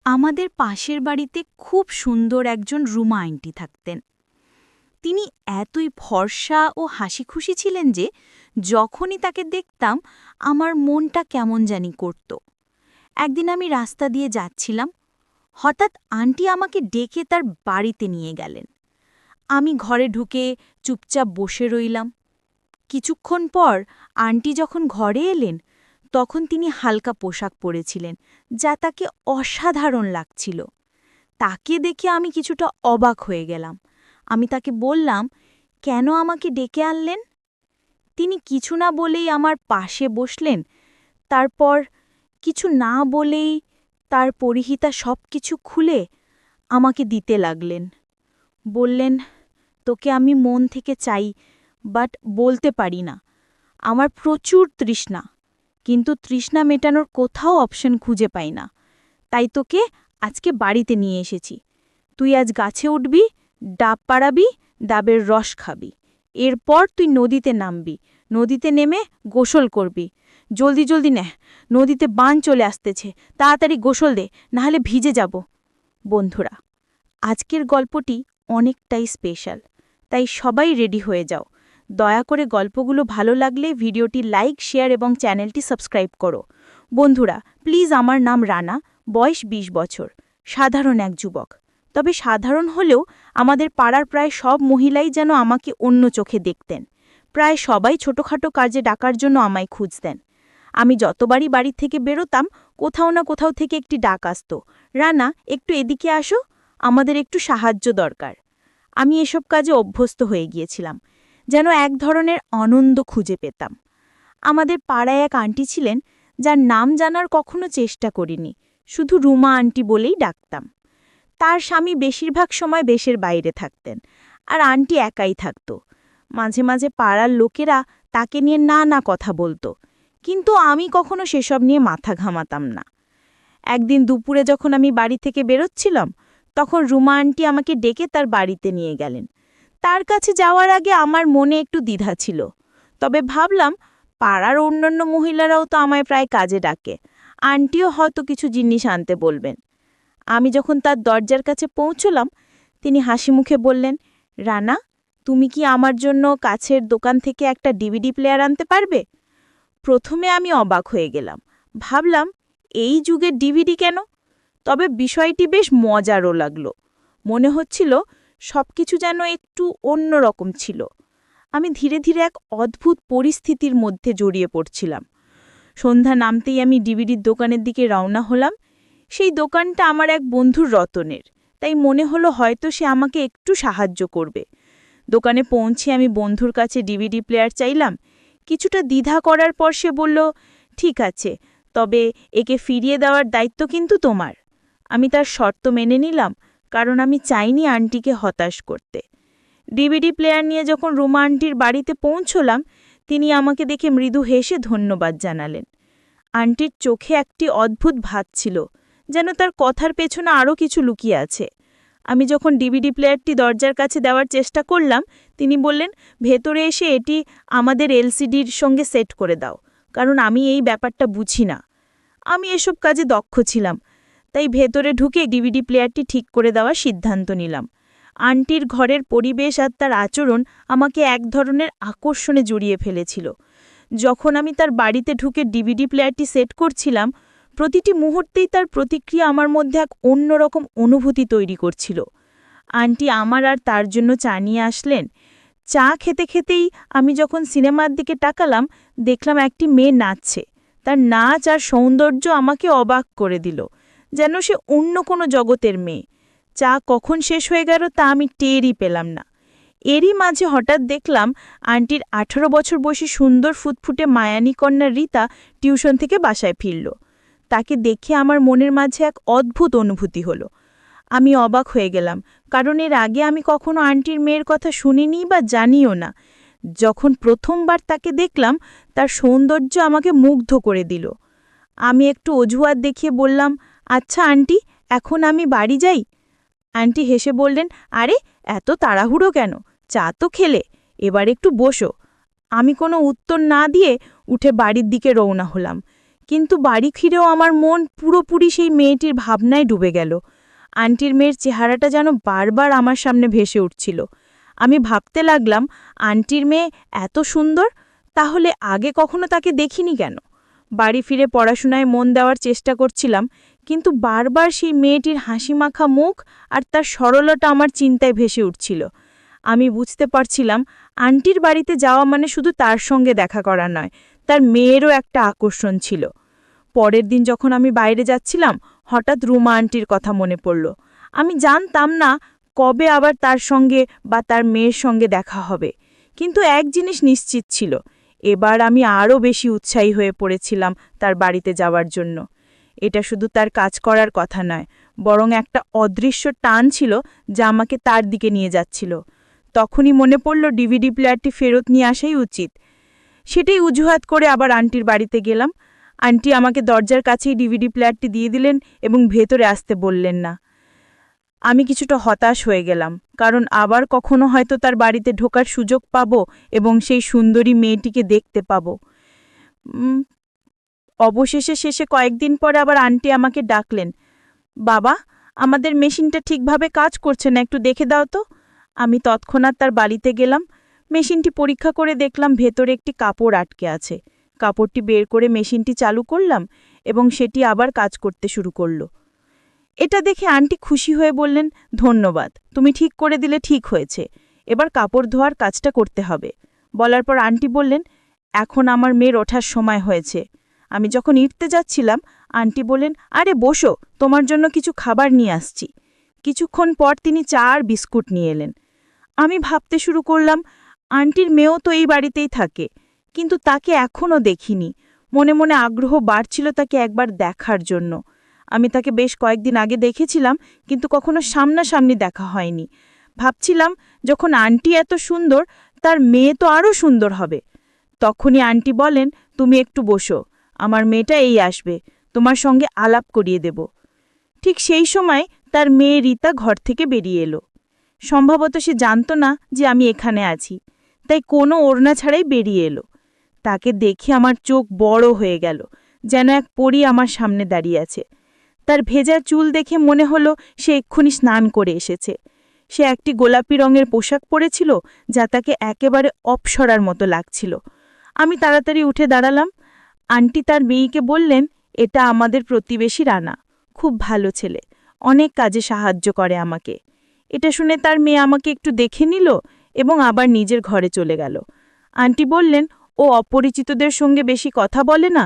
আমাদের পাশের বাড়িতে খুব সুন্দর একজন রুমা আন্টি থাকতেন। তিনি এতই ফর্সা ও হাসিখুশি ছিলেন যে যখনই তাকে দেখতাম আমার মনটা কেমন জানি করত। একদিন আমি রাস্তা দিয়ে যাচ্ছিলাম, হঠাৎ আন্টি আমাকে ডেকে তার বাড়িতে নিয়ে গেলেন। আমি ঘরে ঢুকে চুপচাপ বসে রইলাম। কিছুক্ষণ পর আন্টি যখন ঘরে এলেন, তখন তিনি হালকা পোশাক পরেছিলেন, যা তাকে অসাধারণ লাগছিল। তাকে দেখে আমি কিছুটা অবাক হয়ে গেলাম। আমি তাকে বললাম, কেন আমাকে ডেকে আনলেন? তিনি কিছু না বলেই আমার পাশে বসলেন। তারপর কিছু না বলেই তার পরিহিতা সব কিছু খুলে আমাকে দিতে লাগলেন। বললেন, তোকে আমি মন থেকে চাই, বাট বলতে পারি না। আমার প্রচুর তৃষ্ণা, কিন্তু তৃষ্ণা মেটানোর কোথাও অপশন খুঁজে পাই না। তাই তোকে আজকে বাড়িতে নিয়ে এসেছি। তুই আজ গাছে উঠবি, ডাব পাড়াবি, ডাবের রস খাবি। এরপর তুই নদীতে নামবি, নদীতে নেমে গোসল করবি। জলদি জলদি নে, নদীতে বান চলে আসতেছে, তাড়াতাড়ি গোসল দে, নাহলে ভিজে যাব। বন্ধুরা, আজকের গল্পটি অনেকটাই স্পেশাল, তাই সবাই রেডি হয়ে যাও। দয়া করে গল্পগুলো ভালো লাগলে ভিডিওটি লাইক, শেয়ার এবং চ্যানেলটি সাবস্ক্রাইব করো। বন্ধুরা, প্লিজ, আমার নাম রানা, বয়স ২০ বছর, সাধারণ এক যুবক। তবে সাধারণ হলেও আমাদের পাড়ার প্রায় সব মহিলাই যেন আমাকে অন্য চোখে দেখতেন। প্রায় সবাই ছোটখাটো কাজে ডাকার জন্য আমায় খুঁজতেন। আমি যতবারই বাড়ি থেকে বেরোতাম, কোথাও না কোথাও থেকে একটি ডাক আসত, রানা, একটু এদিকে আসো, আমাদের একটু সাহায্য দরকার। আমি এসব কাজে অভ্যস্ত হয়ে গিয়েছিলাম, যেন এক ধরনের আনন্দ খুঁজে পেতাম। আমাদের পাড়ায় এক আন্টি ছিলেন, যার নাম জানার কখনো চেষ্টা করিনি, শুধু রুমা আন্টি বলেই ডাকতাম। তার স্বামী বেশিরভাগ সময় দেশের বাইরে থাকতেন, আর আন্টি একাই থাকত। মাঝে মাঝে পাড়ার লোকেরা তাকে নিয়ে নানা কথা বলতো, কিন্তু আমি কখনো সেসব নিয়ে মাথা ঘামাতাম না। একদিন দুপুরে যখন আমি বাড়ি থেকে বেরোচ্ছিলাম, তখন রুমা আন্টি আমাকে ডেকে তার বাড়িতে নিয়ে গেলেন। তার কাছে যাওয়ার আগে আমার মনে একটু দ্বিধা ছিল, তবে ভাবলাম পাড়ার অন্যান্য মহিলারাও তো আমায় প্রায় কাজে ডাকে, আন্টিও হয়তো কিছু জিনিস আনতে বলবেন। আমি যখন তার দরজার কাছে পৌঁছলাম, তিনি হাসি মুখে বললেন, রানা, তুমি কি আমার জন্য কাছের দোকান থেকে একটা ডিভিডি প্লেয়ার আনতে পারবে? প্রথমে আমি অবাক হয়ে গেলাম, ভাবলাম এই যুগে ডিভিডি কেন? তবে বিষয়টি বেশ মজারও লাগলো। মনে হচ্ছিল সবকিছু যেন একটু অন্যরকম ছিল। আমি ধীরে ধীরে এক অদ্ভুত পরিস্থিতির মধ্যে জড়িয়ে পড়ছিলাম। সন্ধ্যা নামতেই আমি ডিভিডির দোকানের দিকে রওনা হলাম। সেই দোকানটা আমার এক বন্ধুর রতনের, তাই মনে হলো হয়তো সে আমাকে একটু সাহায্য করবে। দোকানে পৌঁছে আমি বন্ধুর কাছে ডিভিডি প্লেয়ার চাইলাম। কিছুটা দ্বিধা করার পর সে বলল, ঠিক আছে, তবে একে ফিরিয়ে দেওয়ার দায়িত্ব কিন্তু তোমার। আমি তার শর্ত মেনে নিলাম, কারণ আমি চাইনি আন্টিকে হতাশ করতে। ডিভিডি প্লেয়ার নিয়ে যখন রুমা আন্টির বাড়িতে পৌঁছলাম, তিনি আমাকে দেখে মৃদু হেসে ধন্যবাদ জানালেন। আন্টির চোখে একটি অদ্ভুত ভাব ছিল, যেন তার কথার পেছনে আরও কিছু লুকিয়ে আছে। আমি যখন ডিভিডি প্লেয়ারটি দরজার কাছে দেওয়ার চেষ্টা করলাম, তিনি বললেন, ভেতরে এসে এটি আমাদের এলসিডির সঙ্গে সেট করে দাও, কারণ আমি এই ব্যাপারটা বুঝি না। আমি এসব কাজে দক্ষ ছিলাম, তাই ভেতরে ঢুকে ডিভিডি প্লেয়ারটি ঠিক করে দেওয়ার সিদ্ধান্ত নিলাম। আন্টির ঘরের পরিবেশ আর তার আচরণ আমাকে এক ধরনের আকর্ষণে জড়িয়ে ফেলেছিল। যখন আমি তার বাড়িতে ঢুকে ডিভিডি প্লেয়ারটি সেট করছিলাম, প্রতিটি মুহূর্তেই তার প্রতিক্রিয়া আমার মধ্যে এক অন্যরকম অনুভূতি তৈরি করছিল। আন্টি আমার আর তার জন্য চা নিয়ে আসলেন। চা খেতে খেতেই আমি যখন সিনেমার দিকে তাকালাম, দেখলাম একটি মেয়ে নাচছে। তার নাচ আর সৌন্দর্য আমাকে অবাক করে দিল, যেন সে অন্য কোনো জগতের মেয়ে। চা কখন শেষ হয়ে গেল তা আমি টেরই পেলাম না। এরই মাঝে হঠাৎ দেখলাম আন্টির ১৮ বছর বয়সী সুন্দর ফুটফুটে মায়ানী কন্যা রীতা টিউশন থেকে বাসায় ফিরল। তাকে দেখে আমার মনের মাঝে এক অদ্ভুত অনুভূতি হলো। আমি অবাক হয়ে গেলাম, কারণ এর আগে আমি কখনো আন্টির মেয়ের কথা শুনিনি বা জানিও না। যখন প্রথমবার তাকে দেখলাম, তার সৌন্দর্য আমাকে মুগ্ধ করে দিল। আমি একটু অজুহাত দেখিয়ে বললাম, আচ্ছা আন্টি, এখন আমি বাড়ি যাই? আন্টি হেসে বললেন, আরে এত তাড়াহুড়ো কেন? চা তো খেলে, এবার একটু বসো। আমি কোনো উত্তর না দিয়ে উঠে বাড়ির দিকে রওনা হলাম, কিন্তু বাড়ি ফিরেও আমার মন পুরোপুরি সেই মেয়েটির ভাবনায় ডুবে গেল। আন্টির মেয়ের চেহারাটা যেন বারবার আমার সামনে ভেসে উঠছিল। আমি ভাবতে লাগলাম, আন্টির মেয়ে এত সুন্দর, তাহলে আগে কখনো তাকে দেখিনি কেন? বাড়ি ফিরে পড়াশোনায় মন দেওয়ার চেষ্টা করছিলাম, কিন্তু বারবার সেই মেয়েটির হাসিমাখা মুখ আর তার সরলতা আমার চিন্তায় ভেসে উঠছিল। আমি বুঝতে পারছিলাম, আন্টির বাড়িতে যাওয়া মানে শুধু তার সঙ্গে দেখা করা নয়, তার মেয়েরও একটা আকর্ষণ ছিল। পরের দিন যখন আমি বাইরে যাচ্ছিলাম, হঠাৎ রুমা আন্টির কথা মনে পড়ল। আমি জানতাম না কবে আবার তার সঙ্গে বা তার মেয়ের সঙ্গে দেখা হবে, কিন্তু এক জিনিস নিশ্চিত ছিল, এবার আমি আরও বেশি উৎসাহী হয়ে পড়েছিলাম তার বাড়িতে যাওয়ার জন্য। এটা শুধু তার কাজ করার কথা নয়, বরং একটা অদৃশ্য টান ছিল যা আমাকে তার দিকে নিয়ে যাচ্ছিল। তখনই মনে পড়ল ডিভিডি প্লেয়ারটি ফেরত নিয়ে আসাই উচিত। সেটাই অজুহাত করে আবার আন্টির বাড়িতে গেলাম। আন্টি আমাকে দরজার কাছেই ডিভিডি প্লেয়ারটি দিয়ে দিলেন এবং ভেতরে আসতে বললেন না। আমি কিছুটা হতাশ হয়ে গেলাম, কারণ আবার কখনো হয়তো তার বাড়িতে ঢোকার সুযোগ পাব এবং সেই সুন্দরী মেয়েটিকে দেখতে পাব। শেষে কয়েকদিন পরে আবার আন্টি আমাকে ডাকলেন, বাবা, আমাদের মেশিনটা ঠিকভাবে কাজ করছে না, একটু দেখে দাও তো। আমি তৎক্ষণাৎ তার বাড়িতে গেলাম। মেশিনটি পরীক্ষা করে দেখলাম ভেতরে একটি কাপড় আটকে আছে। কাপড়টি বের করে মেশিনটি চালু করলাম এবং সেটি আবার কাজ করতে শুরু করল। এটা দেখে আন্টি খুশি হয়ে বললেন, ধন্যবাদ, তুমি ঠিক করে দিলে, ঠিক হয়েছে, এবার কাপড় ধোয়ার কাজটা করতে হবে। বলার পর আন্টি বললেন, এখন আমার মেয়ের ওঠার সময় হয়েছে। আমি যখন ইঁটতে যাচ্ছিলাম, আন্টি বললেন, আরে বসো, তোমার জন্য কিছু খাবার নিয়ে আসছি। কিছুক্ষণ পর তিনি চা আর বিস্কুট নিয়ে এলেন। আমি ভাবতে শুরু করলাম, আন্টির মেয়েও তো এই বাড়িতেই থাকে, কিন্তু তাকে এখনও দেখিনি। মনে মনে আগ্রহ বাড়ছিল তাকে একবার দেখার জন্য। আমি তাকে বেশ কয়েকদিন আগে দেখেছিলাম, কিন্তু কখনো সামনাসামনি দেখা হয়নি। ভাবছিলাম, যখন আন্টি এত সুন্দর, তার মেয়ে তো আরও সুন্দর হবে। তখনই আন্টি বলেন, তুমি একটু বসো, আমার মেয়েটা এই আসবে, তোমার সঙ্গে আলাপ করিয়ে দেব। ঠিক সেই সময় তার মেয়ে রীতা ঘর থেকে বেরিয়ে এলো। সম্ভবত সে জানত না যে আমি এখানে আছি, তাই কোনো ওড়না ছাড়াই বেরিয়ে এলো। তাকে দেখে আমার চোখ বড় হয়ে গেল, যেন এক পরী আমার সামনে দাঁড়িয়ে আছে। তার ভেজা চুল দেখে মনে হলো সে এক্ষুনি স্নান করে এসেছে। সে একটি গোলাপি রঙের পোশাক পরেছিল, যা তাকে একেবারে অপ্সরার মতো লাগছিল। আমি তাড়াতাড়ি উঠে দাঁড়ালাম। আন্টি তার মেয়েকে বললেন, এটা আমাদের প্রতিবেশী রানা, খুব ভালো ছেলে, অনেক কাজে সাহায্য করে আমাকে। এটা শুনে তার মেয়ে আমাকে একটু দেখে নিল এবং আবার নিজের ঘরে চলে গেল। আন্টি বললেন, ও অপরিচিতদের সঙ্গে বেশি কথা বলে না,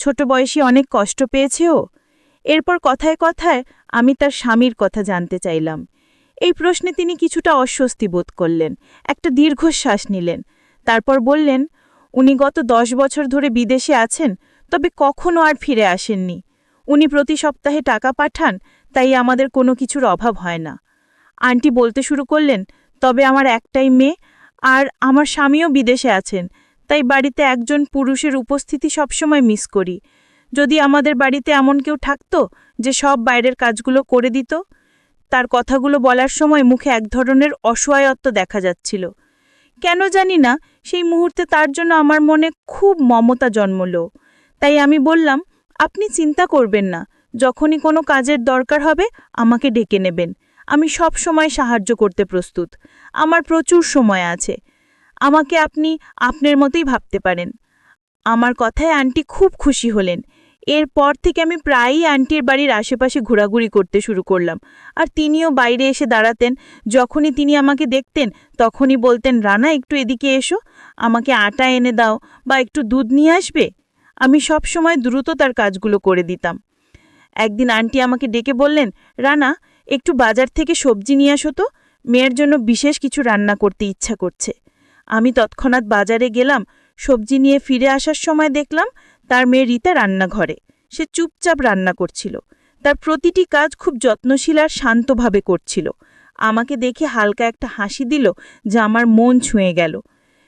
ছোট বয়সী অনেক কষ্ট পেয়েছে ও। এরপর কথায় কথায় আমি তার স্বামীর কথা জানতে চাইলাম। এই প্রশ্নে তিনি কিছুটা অস্বস্তি বোধ করলেন, একটা দীর্ঘশ্বাস নিলেন। তারপর বললেন, উনি গত 10 বছর ধরে বিদেশে আছেন, তবে কখনো আর ফিরে আসেননি। উনি প্রতি সপ্তাহে টাকা পাঠান, তাই আমাদের কোনো কিছুর অভাব হয় না। আন্টি বলতে শুরু করলেন, তবে আমার একটাই মেয়ে, আর আমার স্বামীও বিদেশে আছেন, তাই বাড়িতে একজন পুরুষের উপস্থিতি সবসময় মিস করি। যদি আমাদের বাড়িতে এমন কেউ থাকতো যে সব বাইরের কাজগুলো করে দিত। তার কথাগুলো বলার সময় মুখে এক ধরনের অসহায়ত্ব দেখা যাচ্ছিল। কেন জানি না, সেই মুহূর্তে তার জন্য আমার মনে খুব মমতা জন্মল। তাই আমি বললাম, আপনি চিন্তা করবেন না, যখনই কোনো কাজের দরকার হবে আমাকে ডেকে নেবেন, আমি সব সময় সাহায্য করতে প্রস্তুত। আমার প্রচুর সময় আছে, আমাকে আপনি আপনার মতোই ভাবতে পারেন। আমার কথায় আন্টি খুব খুশি হলেন। এরপর থেকে আমি প্রায়ই আন্টির বাড়ির আশেপাশে ঘোরাঘুরি করতে শুরু করলাম, আর তিনিও বাইরে এসে দাঁড়াতেন। যখনই তিনি আমাকে দেখতেন, তখনই বলতেন, রানা, একটু এদিকে এসো, আমাকে আটা এনে দাও বা একটু দুধ নিয়ে আসবে। আমি সব সময় দ্রুত তার কাজগুলো করে দিতাম। একদিন আন্টি আমাকে ডেকে বললেন, রানা, একটু বাজার থেকে সবজি নিয়ে আসো তো, মেয়ের জন্য বিশেষ কিছু রান্না করতে ইচ্ছা করছে। আমি তৎক্ষণাৎ বাজারে গেলাম। সবজি নিয়ে ফিরে আসার সময় দেখলাম তার মেয়ে রীতা রান্নাঘরে। সে চুপচাপ রান্না করছিল। তার প্রতিটি কাজ খুব যত্নশীল আর শান্তভাবে করছিল। আমাকে দেখে হালকা একটা হাসি দিল, যা আমার মন ছুঁয়ে গেল।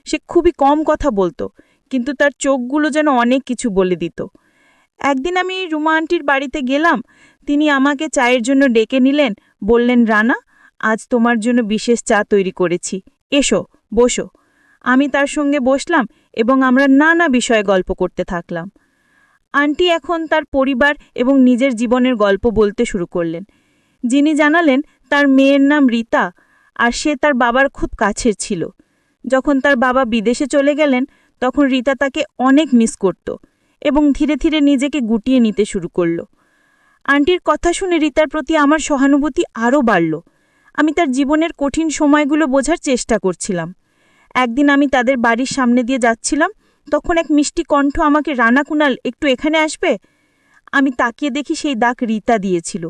সে খুবই কম কথা বলতো, কিন্তু তার চোখগুলো যেন অনেক কিছু বলে দিত। একদিন আমি রুমা আন্টির বাড়িতে গেলাম। তিনি আমাকে চায়ের জন্য ডেকে নিলেন, বললেন, রানা, আজ তোমার জন্য বিশেষ চা তৈরি করেছি, এসো, বসো। আমি তার সঙ্গে বসলাম এবং আমরা নানা বিষয়ে গল্প করতে থাকলাম। আন্টি এখন তার পরিবার এবং নিজের জীবনের গল্প বলতে শুরু করলেন। যিনি জানালেন তার মেয়ের নাম রীতা, আর সে তার বাবার খুব কাছের ছিল। যখন তার বাবা বিদেশে চলে গেলেন তখন রীতা তাকে অনেক মিস করত এবং ধীরে ধীরে নিজেকে গুটিয়ে নিতে শুরু করল। আন্টির কথা শুনে রীতার প্রতি আমার সহানুভূতি আরও বাড়ল। আমি তার জীবনের কঠিন সময়গুলো বোঝার চেষ্টা করছিলাম। একদিন আমি তাদের বাড়ির সামনে দিয়ে যাচ্ছিলাম, তখন এক মিষ্টি কণ্ঠ আমাকে, রানা কুনাল, একটু এখানে আসবে? আমি তাকিয়ে দেখি সেই ডাক রীতা দিয়েছিল।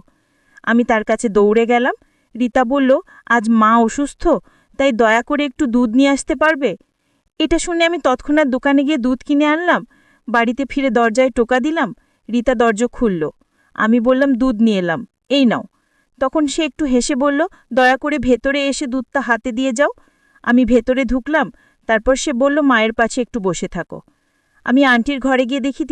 আমি তার কাছে দৌড়ে গেলাম। রীতা বলল, আজ মা অসুস্থ, তাই দয়া করে একটু দুধ নিয়ে আসতে পারবে? এটা শুনে আমি তৎক্ষণাৎ দোকানে গিয়ে দুধ কিনে আনলাম। বাড়িতে ফিরে দরজায় টোকা দিলাম। রীতা দরজা খুলল। আমি বললাম, দুধ নিয়ে এলাম, এই নাও। তখন সে একটু হেসে বলল, দয়া করে ভেতরে এসে দুধটা হাতে দিয়ে যাও। আমি ভেতরে ঢুকলাম। তারপর সে বলল, মায়ের পাশে একটু বসে থাকো। আমি আন্টির ঘরে গিয়ে দেখি